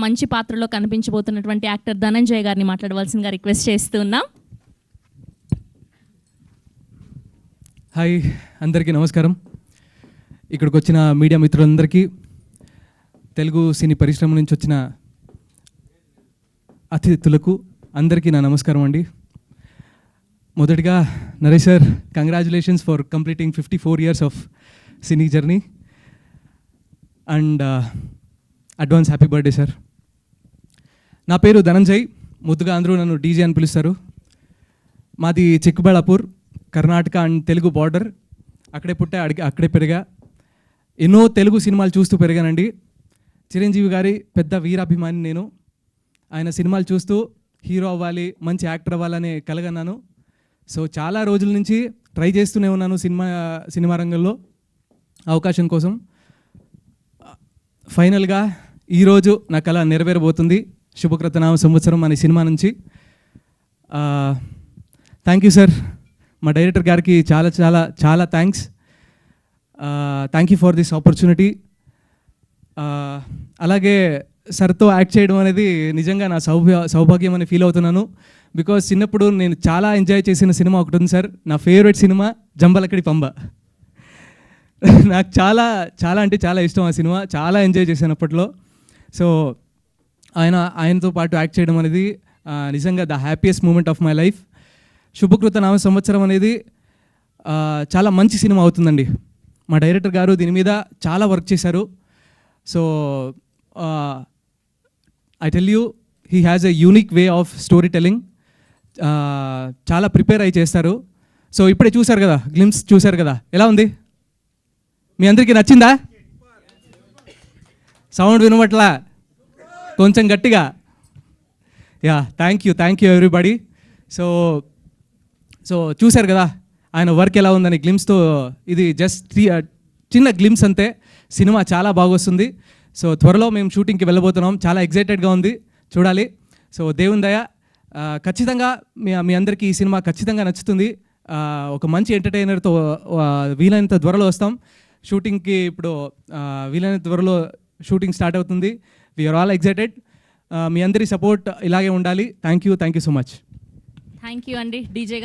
మంచి పాత్రలో కనిపించబోతున్నటువంటి యాక్టర్ ధనంజయ్ గారిని మాట్లాడవలసిందిగా రిక్వెస్ట్ చేస్తున్నాం. హాయ్, అందరికీ నమస్కారం. ఇక్కడికి వచ్చిన మీడియా మిత్రులందరికీ, తెలుగు సినీ పరిశ్రమ నుంచి వచ్చిన అతిథులకు అందరికీ నా నమస్కారం అండి. మొదటిగా Naresh sir, congratulations for completing 54 years of cine journey and advance happy birthday sir. నా పేరు ధనంజయ్, ముద్దుగా అందరూ నన్ను డీజే అని పిలుస్తారు. మాది చిక్కబళ్ళాపూర్, కర్ణాటక అండ్ తెలుగు బార్డర్. అక్కడే పుట్టా, అక్కడే పెరిగా. ఎన్నో తెలుగు సినిమాలు చూస్తూ పెరిగానండి. చిరంజీవి గారి పెద్ద వీరాభిమాని నేను. ఆయన సినిమాలు చూస్తూ హీరో అవ్వాలి, మంచి యాక్టర్ అవ్వాలని కలగన్నాను. సో చాలా రోజుల నుంచి ట్రై చేస్తూనే ఉన్నాను సినిమా రంగంలో అవకాశం కోసం. ఫైనల్గా ఈరోజు నా కళ నెరవేరబోతుంది. శుభకృతనామ సంవత్సరం అనే సినిమా నుంచి. Thank you sir. మా డైరెక్టర్ గారికి చాలా చాలా చాలా thanks. Thank you for this opportunity. అలాగే సార్తో యాక్ట్ చేయడం అనేది నిజంగా నా సౌభాగ్యం అని ఫీల్ అవుతున్నాను. బికాజ్ చిన్నప్పుడు నేను చాలా ఎంజాయ్ చేసిన సినిమా ఒకటి ఉంది సార్, నా ఫేవరెట్ సినిమా జంబలకడి పంబ. నాకు చాలా చాలా అంటే చాలా ఇష్టం ఆ సినిమా, చాలా ఎంజాయ్ చేశాను అప్పట్లో. సో ఆయనతో పాటు యాక్ట్ చేయడం అనేది నిజంగా the happiest moment of my life. శుభకృత నామ సంవత్సరం అనేది చాలా మంచి సినిమా అవుతుందండి. మా డైరెక్టర్ గారు దీని మీద చాలా వర్క్ చేశారు. So I tell you, he has a unique way of story telling. చాలా ప్రిపేర్ అయి చేస్తారు. సో ఇప్పుడే చూశారు కదా, గ్లిమ్స్ చూశారు కదా, ఎలా ఉంది? మీ అందరికీ నచ్చిందా? సౌండ్ వినవట్లా, కొంచెం గట్టిగా. Yeah, thank you everybody. So చూశారు కదా ఆయన వర్క్ ఎలా ఉందని గ్లిమ్స్తో. ఇది జస్ట్ చిన్న గ్లిమ్స్ అంతే. సినిమా చాలా బాగొస్తుంది. సో త్వరలో మేము షూటింగ్కి వెళ్ళబోతున్నాం. చాలా ఎగ్జైటెడ్గా ఉంది, చూడాలి. సో దేవుని దయ, ఖచ్చితంగా మీ అందరికీ ఈ సినిమా ఖచ్చితంగా నచ్చుతుంది. ఒక మంచి ఎంటర్టైనర్తో వీలైనంత త్వరలో వస్తాం షూటింగ్కి. ఇప్పుడు వీలైనంత త్వరలో షూటింగ్ స్టార్ట్ అవుతుంది. We are all excited. మీ అందరి సపోర్ట్ ఇలాగే ఉండాలి. Thank you so much. Thank you అండి. డీజే